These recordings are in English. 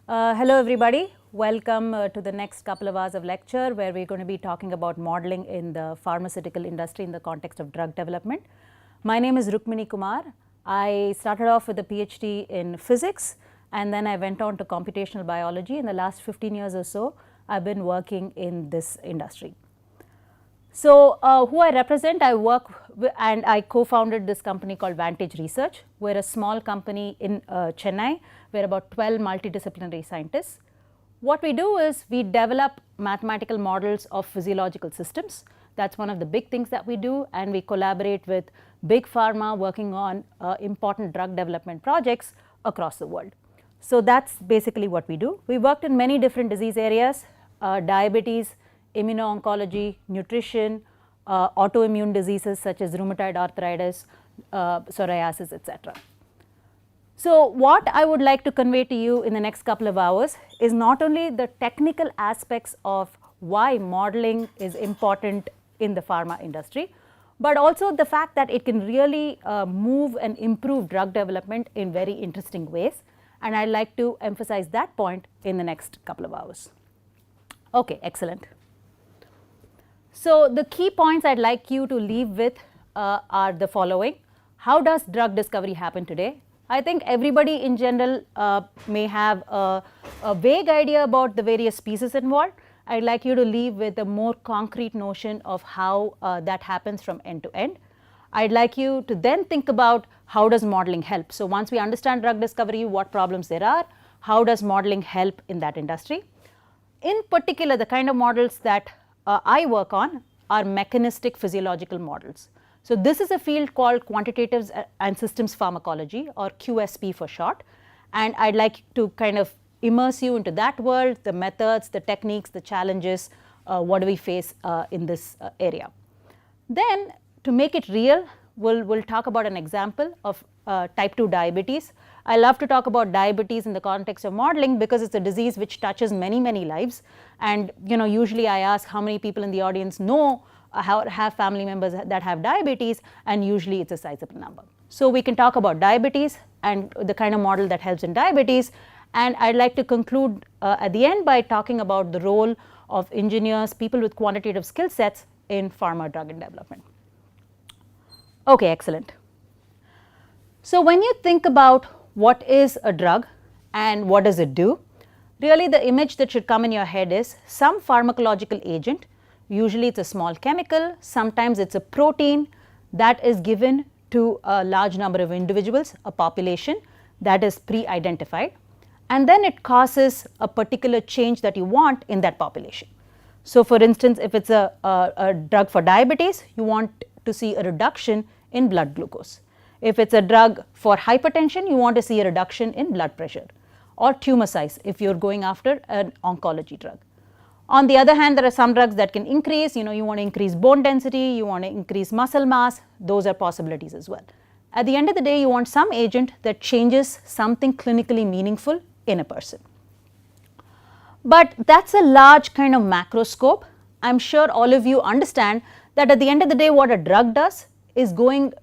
Hello everybody, welcome to the next couple of hours of lecture where we're going to be talking about modeling in the pharmaceutical industry in the context of drug development. My name is Rukmini Kumar. I started off with a PhD in physics and then I went on to computational biology. In the last 15 years or so, I've been working in this industry. So, who I represent, I work and I co-founded this company called Vantage Research. We're a small company in Chennai. We're about 12 multidisciplinary scientists. What we do is we develop mathematical models of physiological systems. That's one of the big things that we do, and we collaborate with big pharma working on important drug development projects across the world. So, that's basically what we do. We worked in many different disease areas, diabetes, immuno-oncology, nutrition, autoimmune diseases such as rheumatoid arthritis, psoriasis, etc. So, what I would like to convey to you in the next couple of hours is not only the technical aspects of why modeling is important in the pharma industry, but also the fact that it can really move and improve drug development in very interesting ways, and I'd like to emphasize that point in the next couple of hours. Okay, excellent. So, the key points I'd like you to leave with are the following. How does drug discovery happen today? I think everybody in general may have a vague idea about the various pieces involved. I'd like you to leave with a more concrete notion of how that happens from end to end. I'd like you to then think about how does modeling help. So, once we understand drug discovery, what problems there are, how does modeling help in that industry? In particular, the kind of models that I work on are mechanistic physiological models. So, this is a field called quantitative and systems pharmacology, or QSP for short, and I'd like to kind of immerse you into that world, the methods, the techniques, the challenges, what do we face in this area. Then, to make it real, we'll talk about an example of type 2 diabetes. I love to talk about diabetes in the context of modeling because it's a disease which touches many lives, and usually I ask how many people in the audience know have family members that have diabetes, and usually it's a sizable number. So, we can talk about diabetes and the kind of model that helps in diabetes, and I'd like to conclude at the end by talking about the role of engineers, people with quantitative skill sets in pharma drug development. Okay, excellent. So, when you think about what is a drug and what does it do, really the image that should come in your head is some pharmacological agent, usually it's a small chemical, sometimes it's a protein that is given to a large number of individuals, a population that is pre-identified, and then it causes a particular change that you want in that population. So, for instance, if it's a drug for diabetes, you want to see a reduction in blood glucose. If it's a drug for hypertension, you want to see a reduction in blood pressure, or tumor size if you're going after an oncology drug. On the other hand, there are some drugs that can increase, you want to increase bone density, you want to increase muscle mass, those are possibilities as well. At the end of the day, you want some agent that changes something clinically meaningful in a person. But that's a large kind of macro scope. I'm sure all of you understand that at the end of the day, what a drug does is going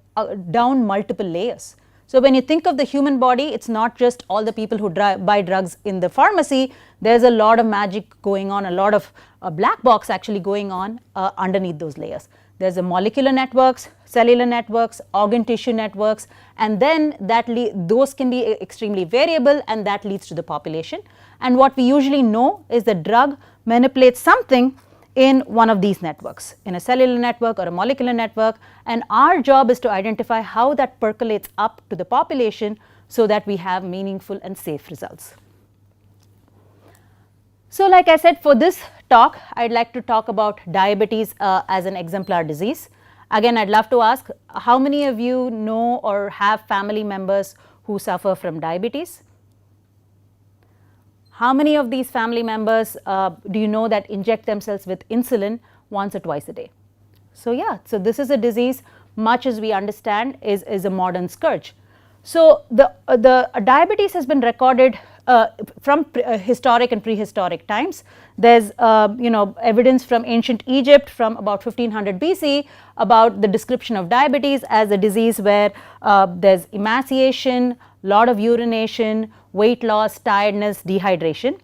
down multiple layers. So, when you think of the human body, it's not just all the people who buy drugs in the pharmacy, there's a lot of magic going on, a lot of black box actually going on underneath those layers. There's a molecular networks, cellular networks, organ tissue networks, and then those can be extremely variable, and that leads to the population. And what we usually know is the drug manipulates something in one of these networks, in a cellular network or a molecular network, and our job is to identify how that percolates up to the population so that we have meaningful and safe results. So, like I said, for this talk, I'd like to talk about diabetes as an exemplar disease. Again, I'd love to ask how many of you know or have family members who suffer from diabetes? How many of these family members do you know that inject themselves with insulin once or twice a day? So, yeah, so this is a disease, much as we understand, is a modern scourge. So, the diabetes has been recorded from historic and prehistoric times. There's evidence from ancient Egypt from about 1500 BC about the description of diabetes as a disease where there's emaciation, lot of urination, weight loss, tiredness, dehydration.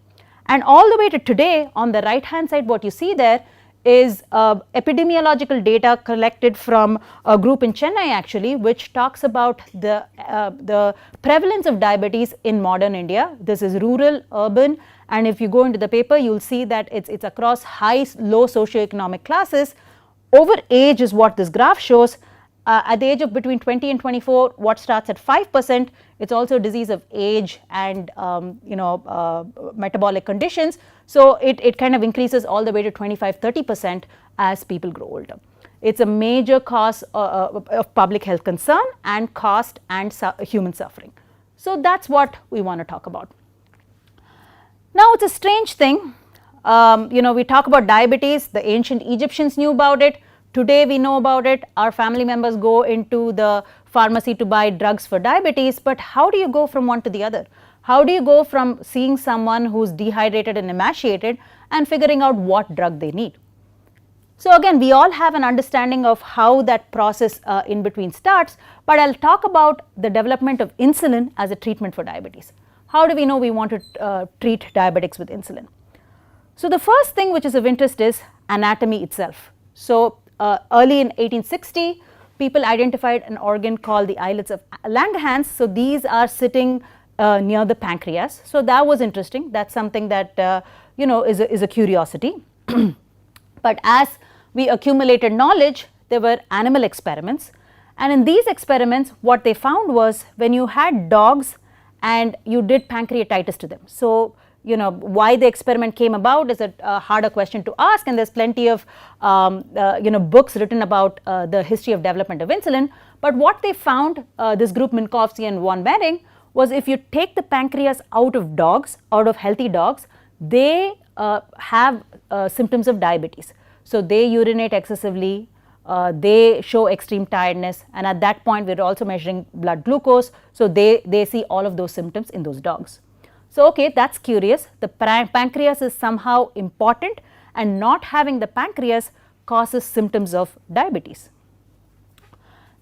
And all the way to today, on the right hand side, what you see there is epidemiological data collected from a group in Chennai actually, which talks about the prevalence of diabetes in modern India. This is rural, urban, and if you go into the paper, you will see that it's across high, low socioeconomic classes. Over age is what this graph shows. At the age of between 20 and 24, what starts at 5%, it's also a disease of age and metabolic conditions. So it kind of increases all the way to 25-30% as people grow older. It's a major cause of public health concern and cost and human suffering. So that's what we want to talk about. Now it's a strange thing, we talk about diabetes, the ancient Egyptians knew about it. Today we know about it, our family members go into the pharmacy to buy drugs for diabetes, but how do you go from one to the other? How do you go from seeing someone who's dehydrated and emaciated and figuring out what drug they need? So again, we all have an understanding of how that process in between starts, but I'll talk about the development of insulin as a treatment for diabetes. How do we know we want to treat diabetics with insulin? So the first thing which is of interest is anatomy itself. So early in 1860, people identified an organ called the islets of Langerhans. So these are sitting near the pancreas. So that was interesting. That's something that is a curiosity. But as we accumulated knowledge, there were animal experiments, and in these experiments, what they found was when you had dogs and you did pancreatitis to them. So why the experiment came about is a harder question to ask, and there's plenty of books written about the history of development of insulin. But what they found, this group Minkowski and von Behring, was if you take the pancreas out of dogs, out of healthy dogs, they have symptoms of diabetes. So they urinate excessively, they show extreme tiredness, and at that point we are also measuring blood glucose. So they see all of those symptoms in those dogs. So okay, that's curious. The pancreas is somehow important, and not having the pancreas causes symptoms of diabetes.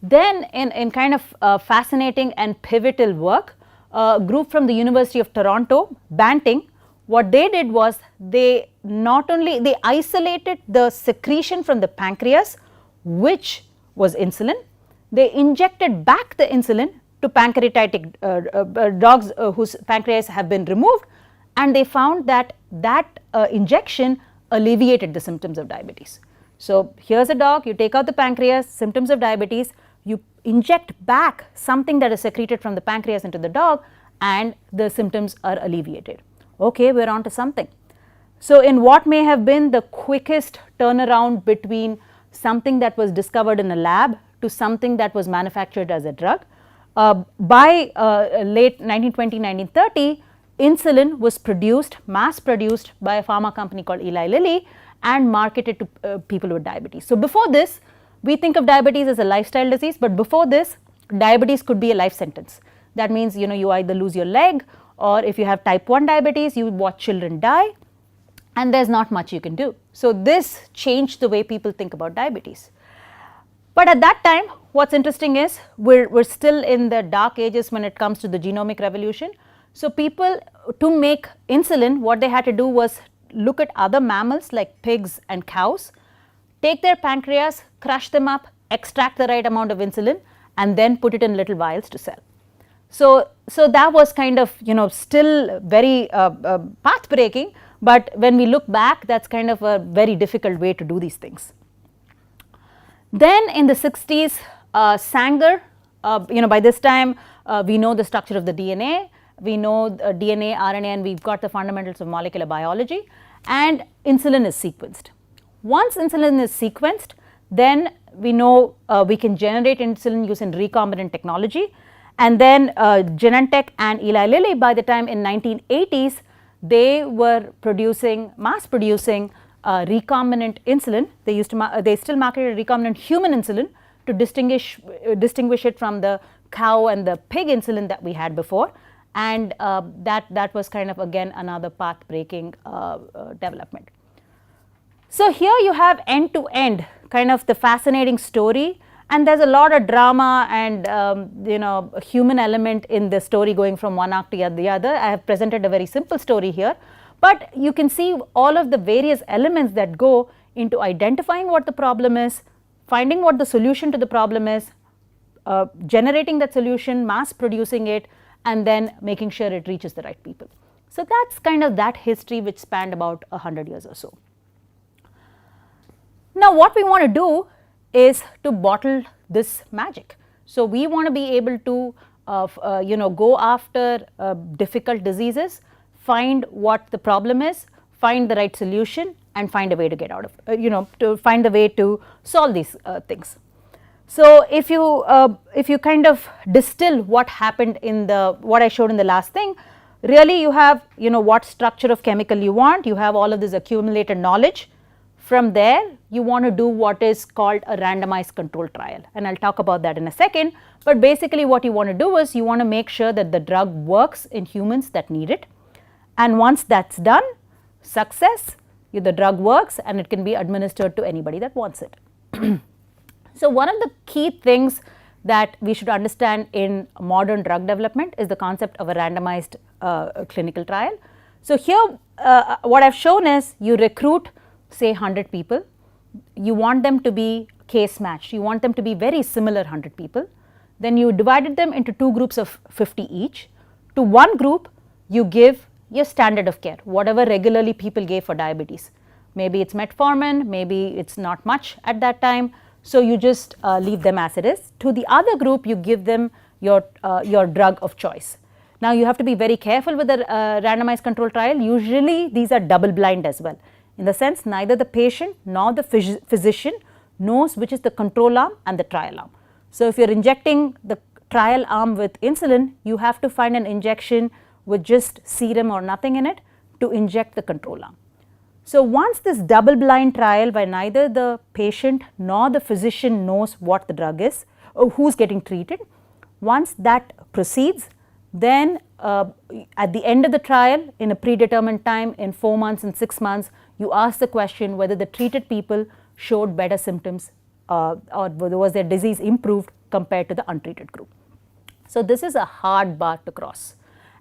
Then in kind of fascinating and pivotal work, a group from the University of Toronto, Banting, what they did was they isolated the secretion from the pancreas, which was insulin. They injected back the insulin to pancreatic dogs whose pancreas have been removed, and they found that injection alleviated the symptoms of diabetes. So here's a dog, you take out the pancreas, symptoms of diabetes, you inject back something that is secreted from the pancreas into the dog, and the symptoms are alleviated. Okay, we're on to something. So in what may have been the quickest turnaround between something that was discovered in a lab to something that was manufactured as a drug, by late 1920-1930, insulin was mass produced by a pharma company called Eli Lilly and marketed to people with diabetes. So before this, we think of diabetes as a lifestyle disease, but before this, diabetes could be a life sentence. That means you either lose your leg, or if you have type 1 diabetes, you watch children die, and there's not much you can do. So this changed the way people think about diabetes. But at that time, what's interesting is we're still in the dark ages when it comes to the genomic revolution. So people, to make insulin, what they had to do was look at other mammals like pigs and cows, take their pancreas, crush them up, extract the right amount of insulin, and then put it in little vials to sell. So that was kind of still very path breaking, but when we look back, that's kind of a very difficult way to do these things. Then in the 60s, Sanger, by this time we know the structure of the DNA, we know DNA, RNA, and we've got the fundamentals of molecular biology, and insulin is sequenced. Once insulin is sequenced, then we know we can generate insulin using recombinant technology, and then Genentech and Eli Lilly, by the time in 1980s, they were mass producing recombinant insulin. They still marketed recombinant human insulin to distinguish it from the cow and the pig insulin that we had before, and that was kind of again another path breaking development. So here you have end to end kind of the fascinating story And there's a lot of drama and a human element in the story going from one arc to the other. I have presented a very simple story here, but you can see all of the various elements that go into identifying what the problem is, finding what the solution to the problem is, generating that solution, mass producing it, and then making sure it reaches the right people. So that's kind of that history which spanned about 100 years or so. Now what we want to do is to bottle this magic. So we want to be able to go after difficult diseases, find what the problem is, find the right solution, and find a way to get out of to find a way to solve these things. So if you kind of distill what happened in what I showed in the last thing, really you have what structure of chemical you want, you have all of this accumulated knowledge. From there you want to do what is called a randomized control trial, and I will talk about that in a second. But basically what you want to do is you want to make sure that the drug works in humans that need it, and once that's done, success, the drug works and it can be administered to anybody that wants it. So one of the key things that we should understand in modern drug development is the concept of a randomized clinical trial. So here what I have shown is you recruit say 100 people, you want them to be case matched, you want them to be very similar 100 people, then you divided them into two groups of 50 each. To one group you give your standard of care, whatever regularly people gave for diabetes, maybe it's metformin, maybe it's not much at that time, so you just leave them as it is. To the other group you give them your drug of choice. Now you have to be very careful with the randomized control trial. Usually these are double blind as well, in the sense neither the patient nor the physician knows which is the control arm and the trial arm. So if you are injecting the trial arm with insulin, you have to find an injection with just serum or nothing in it to inject the control arm. So once this double blind trial where neither the patient nor the physician knows what the drug is or who is getting treated, once that proceeds, then at the end of the trial in a predetermined time in 4 months and 6 months, you ask the question whether the treated people showed better symptoms or was their disease improved compared to the untreated group. So this is a hard bar to cross,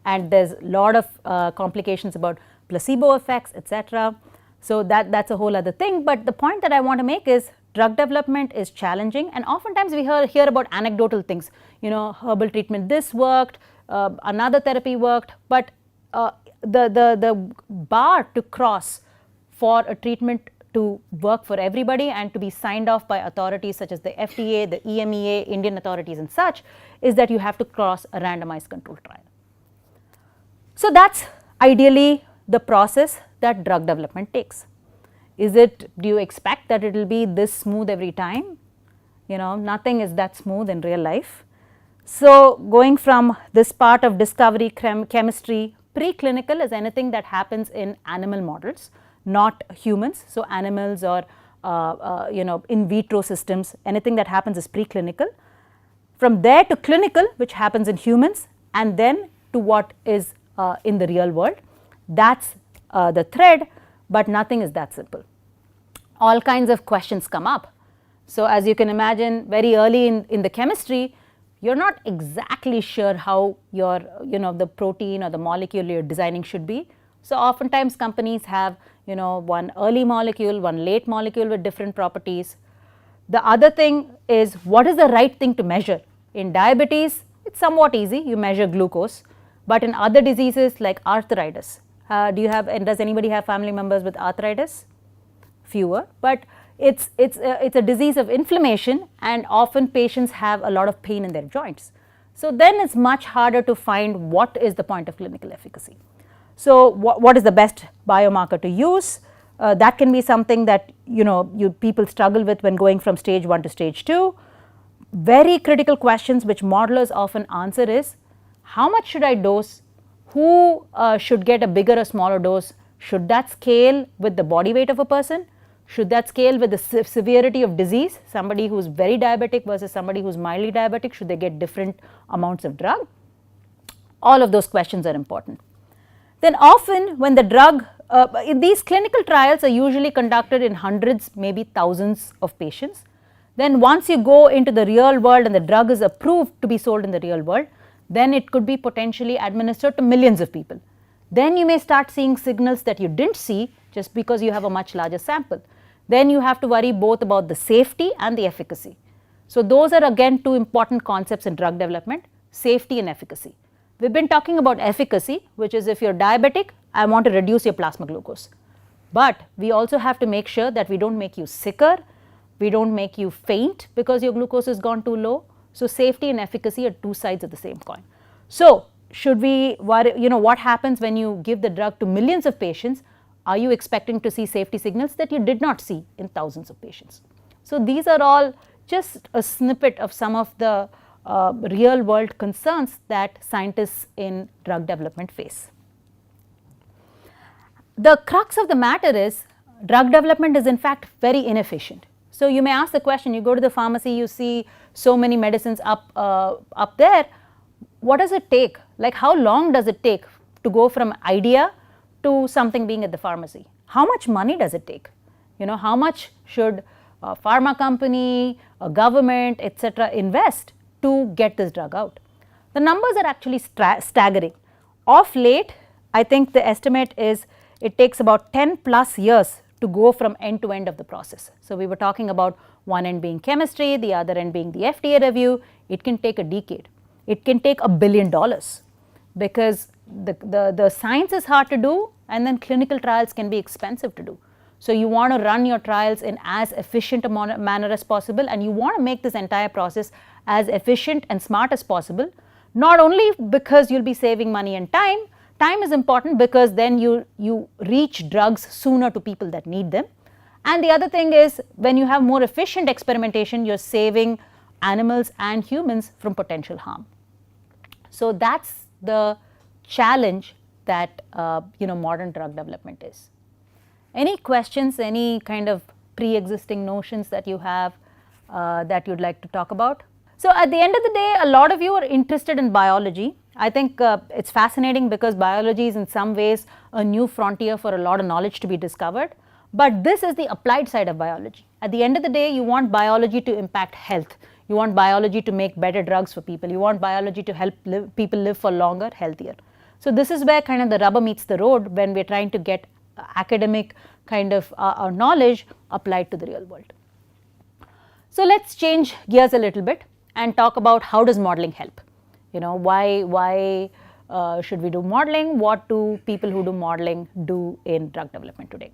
and there is a lot of complications about placebo effects, etc. So that's a whole other thing, but the point that I want to make is drug development is challenging, and oftentimes we hear about anecdotal things, herbal treatment this worked, another therapy worked, but the bar to cross for a treatment to work for everybody and to be signed off by authorities such as the FDA, the EMEA, Indian authorities and such, is that you have to cross a randomized control trial. So that's ideally the process that drug development takes. Do you expect that it will be this smooth every time? Nothing is that smooth in real life. So going from this part of discovery chemistry, preclinical is anything that happens in animal models, not humans. So animals or in vitro systems, anything that happens is preclinical. From there to clinical, which happens in humans, and then to what is in the real world. That's the thread, but nothing is that simple. All kinds of questions come up. So as you can imagine, very early in the chemistry, you're not exactly sure how your the protein or the molecule you're designing should be. So oftentimes companies have one early molecule, one late molecule with different properties. The other thing is, what is the right thing to measure? In diabetes, it's somewhat easy, you measure glucose, but in other diseases like arthritis, does anybody have family members with arthritis? Fewer, but it's a disease of inflammation, and often patients have a lot of pain in their joints. So then it's much harder to find what is the point of clinical efficacy. So what is the best biomarker to use? That can be something that people struggle with when going from stage 1 to stage 2. Very critical questions which modelers often answer is, how much should I dose? Who should get a bigger or smaller dose? Should that scale with the body weight of a person? Should that scale with the severity of disease? Somebody who is very diabetic versus somebody who is mildly diabetic, should they get different amounts of drug? All of those questions are important. Then often when the drug, these clinical trials are usually conducted in hundreds, maybe thousands of patients. Then once you go into the real world and the drug is approved to be sold in the real world, then it could be potentially administered to millions of people. Then you may start seeing signals that you didn't see just because you have a much larger sample. Then you have to worry both about the safety and the efficacy. So those are again two important concepts in drug development, safety and efficacy. We've been talking about efficacy, which is if you're diabetic, I want to reduce your plasma glucose. But we also have to make sure that we don't make you sicker, we don't make you faint because your glucose has gone too low. So safety and efficacy are two sides of the same coin. So should we worry, what happens when you give the drug to millions of patients? Are you expecting to see safety signals that you did not see in thousands of patients? So these are all just a snippet of some of the real world concerns that scientists in drug development face. The crux of the matter is drug development is in fact very inefficient. So you may ask the question, you go to the pharmacy, you see so many medicines up there, what does it take? Like how long does it take to go from idea to something being at the pharmacy? How much money does it take? How much should a pharma company, a government, etc. invest to get this drug out? The numbers are actually staggering. Of late, I think the estimate is it takes about 10 plus years to go from end to end of the process. So we were talking about one end being chemistry, the other end being the FDA review. It can take a decade. It can take $1 billion because the science is hard to do and then clinical trials can be expensive to do. So you want to run your trials in as efficient a manner as possible, and you want to make this entire process as efficient and smart as possible, not only because you'll be saving money and time. Time is important because then you reach drugs sooner to people that need them. And the other thing is when you have more efficient experimentation, you're saving animals and humans from potential harm. So that's the challenge that modern drug development is. Any questions, any kind of pre-existing notions that you have that you'd like to talk about? So at the end of the day, a lot of you are interested in biology. I think it's fascinating because biology is in some ways a new frontier for a lot of knowledge to be discovered. But this is the applied side of biology. At the end of the day, you want biology to impact health. You want biology to make better drugs for people. You want biology to help people live for longer, healthier. So this is where kind of the rubber meets the road when we're trying to get academic kind of our knowledge applied to the real world. So let's change gears a little bit and talk about how does modeling help. Why should we do modeling? What do people who do modeling do in drug development today?